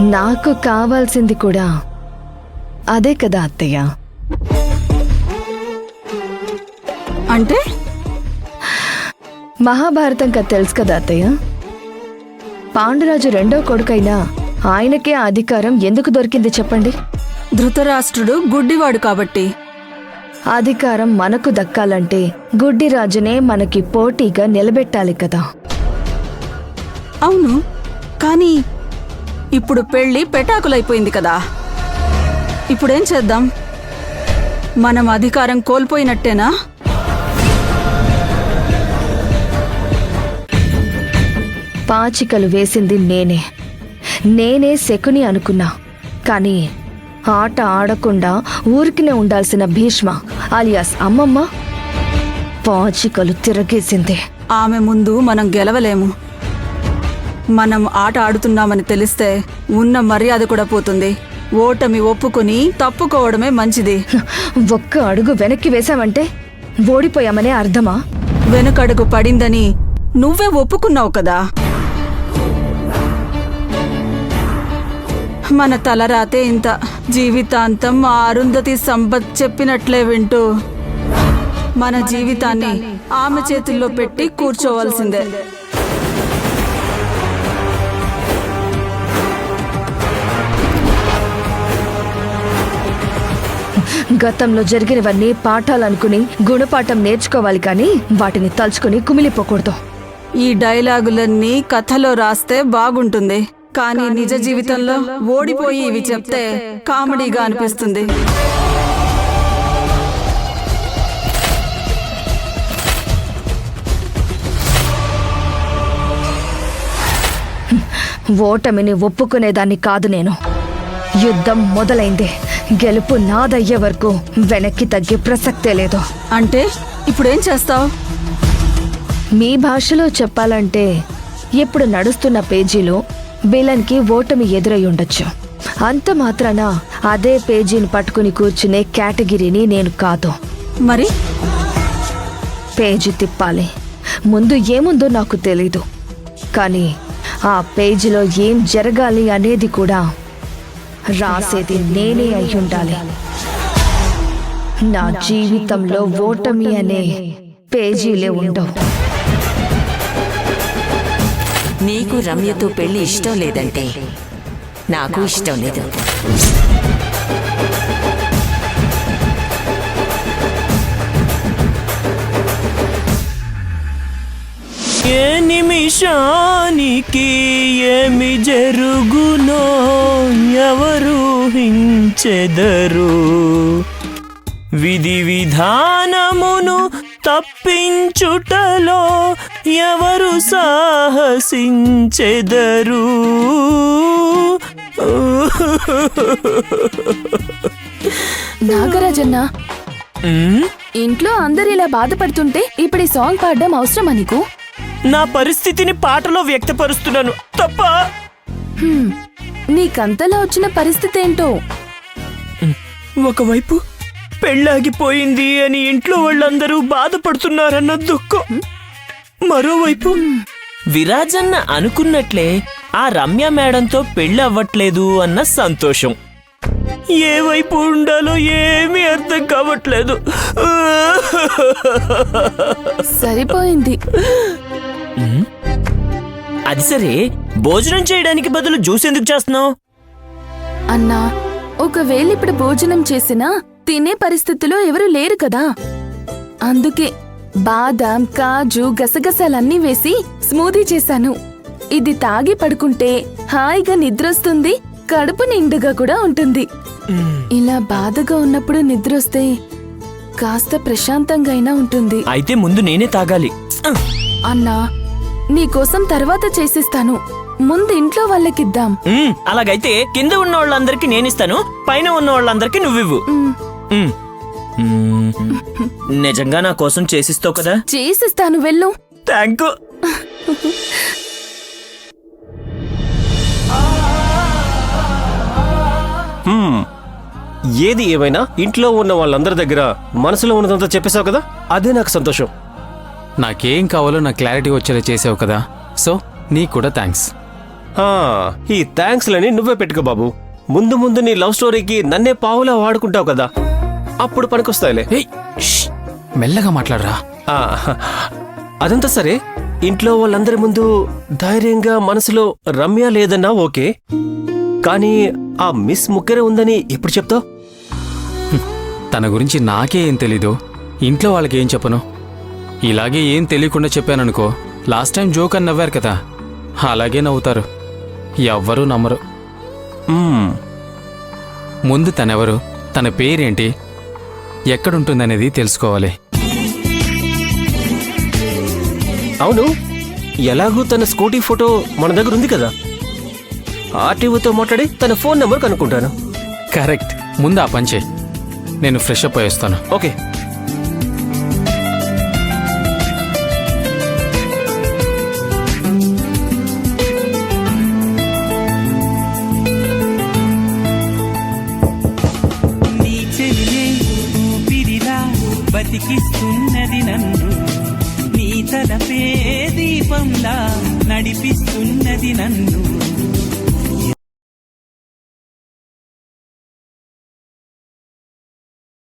నాకు కావాల్సింది కూడా అదే కదా అత్తయ్య. అంటే మహాభారతం కథ తెలుసు కదా అత్తయ్య. పాండురాజు రెండో కొడుకైనా ఆయనకే ఆ అధికారం ఎందుకు దొరికింది చెప్పండి? ధృతరాష్ట్రుడు గుడ్డివాడు కాబట్టి. అధికారం మనకు దక్కాలంటే గుడ్డిరాజునే మనకి పోటీగా నిలబెట్టాలి కదా. అవును, కానీ ఇప్పుడు పెళ్లి పెటాకులైపోయింది కదా. ఇప్పుడేం చేద్దాం? మనం అధికారం కోల్పోయినట్టేనా? పాచికలు వేసింది నేనే శకుని అనుకున్నా. కానీ ఆట ఆడకుండా ఊరికినే ఉండాల్సిన భీష్మ అలియాస్ అమ్మమ్మ పాచికలు తిరగేసింది. ఆమె ముందు మనం గెలవలేము. మనం ఆట ఆడుతున్నామని తెలిస్తే ఉన్న మర్యాద కూడా పోతుంది. ఓటమి ఒప్పుకొని తప్పుకోవడమే మంచిది. ఒక్క అడుగు వెనక్కి వేశామంటే ఓడిపోయామనే అర్థమా? వెనుకడుగు పడిందని నువ్వే ఒప్పుకున్నావు కదా. మన తలరాతే ఇంత. జీవితాంతం ఆ అరుంధతి సంపత్ చెప్పినట్లే వింటూ మన జీవితాన్ని ఆమె చేతుల్లో పెట్టి కూర్చోవలసిందే. గతంలో జరిగినవన్నీ పాఠాలనుకుని గుణపాఠం నేర్చుకోవాలి, కానీ వాటిని తలుచుకుని కుమిలిపోకూడదు. ఈ డైలాగులన్నీ కథలో రాస్తే బాగుంటుంది, కానీ నిజ జీవితంలో ఓడిపోయి ఇవి చెప్తే కామెడీగా అనిపిస్తుంది. ఓటమిని ఒప్పుకునేదాన్ని కాదు నేను. యుద్ధం మొదలైందే. గెలుపు నాదయ్యే వరకు వెనక్కి తగ్గే ప్రసక్తే లేదు. అంటే ఇప్పుడేం చేస్తావు? మీ భాషలో చెప్పాలంటే ఇప్పుడు నడుస్తున్న పేజీలో విలన్కి ఓటమి ఎదురై ఉండొచ్చు. అంత మాత్రాన అదే పేజీని పట్టుకుని కూర్చునే కేటగిరీని నేను కాదు. మరి పేజీ తిప్పాలి. ముందు ఏముందో నాకు తెలీదు, కానీ ఆ పేజీలో ఏం జరగాలి అనేది కూడా రాసేది నేనే అయి ఉండాలి. నా జీవితంలో ఓటమి అనే పేజీలే ఉండవు. నీకు రమ్యతో పెళ్లి ఇష్టం లేదంటే నాకు ఇష్టం లేదు. ఏ నిమిషానికి ఏమి జరుగునో ఎవరు హించెదరు. విధి విధానమును తప్పించుటలో ఎవరు సాహసించెదరు. నాగరాజన్న, ఇంట్లో అందరు ఇలా బాధపడుతుంటే ఇప్పుడు ఈ సాంగ్ పాడడం అవసరమా నీకు? నా పరిస్థితిని పాటలో వ్యక్తపరుస్తున్నాను తప్ప. నీకంతలా వచ్చిన పరిస్థితి ఏంటో? ఒకవైపు పెళ్ళాగిపోయింది అని ఇంట్లో వాళ్ళందరూ బాధపడుతున్నారన్న దుఃఖం, మరోవైపు విరాజన్న అనుకున్నట్లే ఆ రమ్య మేడంతో పెళ్ళి అవ్వట్లేదు అన్న సంతోషం. ఏ వైపు ఉండాలో ఏమీ అర్థం కావట్లేదు. సరిపోయింది. అది సరే, భోజనం చేయడానికి బదులు జ్యూస్ ఎందుకు చేస్తున్నావు? అన్నా, ఒకవేళ ఇప్పుడు భోజనం చేసినా తినే పరిస్థితిలో ఎవరు లేరు కదా. అందుకే బాదాం, కాజు, గసగసాలన్నీ వేసి స్మూదీ చేశాను. ఇది తాగి పడుకుంటే హాయిగా నిద్రొస్తుంది, కడుపు నిండుగా కూడా ఉంటుంది. ఇలా బాధగా ఉన్నప్పుడు నిద్రొస్తే కాస్త ప్రశాంతంగా అయినా ఉంటుంది. అయితే ముందు నేనే తాగాలి. అన్నా, నీకోసం తర్వాత చేసిస్తాను. ముందు ఇంట్లో వాళ్ళకిద్దాం. అలాగైతే కింద ఉన్న వాళ్ళందరికీ నేనిస్తాను, పైన ఉన్న వాళ్ళందరికీ నువ్వివ్వు. నిజంగా నా కోసం చేసిస్తావు కదా? చేసిస్తాను, వెళ్ళు. Thank you. ఏది ఏమైనా ఇంట్లో ఉన్న వాళ్ళందరి దగ్గర మనసులో ఉన్నదంతా చెప్పేశావు కదా, అదే నాకు సంతోషం. నాకేం కావాలో నాకు క్లారిటీ వచ్చేలా చేసావు కదా, సో నీకు కూడా థ్యాంక్స్. ఈ థ్యాంక్స్లని నువ్వే పెట్టుకో బాబు. ముందు ముందు నీ లవ్ స్టోరీకి నన్నే పావులా వాడుకుంటావు కదా, అప్పుడు పనికొస్తాయిలే. ఏయ్, షష్, మెల్లగా మాట్లాడరా. ఆ, అదంతా సరే, ఇంట్లో వాళ్ళందరి ముందు ధైర్యంగా మనసులో రమ్య లేదన్నా ఓకే, కానీ ఆ మిస్ ముగ్గురే ఉందని ఎప్పుడు చెప్తావు? తన గురించి నాకే ఏం తెలీదు, ఇంట్లో వాళ్ళకి ఏం చెప్పను. ఇలాగే ఏం తెలియకుండా చెప్పాననుకో, లాస్ట్ టైం జోక్ అని నవ్వారు కదా, అలాగే నవ్వుతారు, ఎవ్వరూ నమ్మరు. మ్మ్. ముందు తనెవరు, తన పేరేంటి, ఎక్కడుంటుందనేది తెలుసుకోవాలి. అవును, ఎలాగూ తన స్కూటీ ఫోటో మన దగ్గర ఉంది కదా, ఆర్టీఓతో మాట్లాడి తన ఫోన్ నెంబర్ కనుక్కుంటాను. కరెక్ట్, ముందు ఆ పని చేయి. నేను ఫ్రెష్ అప్ అయి వస్తాను. ఓకే. నీ చెలియే ఊపిరిలా బతికిస్తున్నది నన్ను, నీ తలపే దీపంలా నడిపిస్తున్నది నన్ను.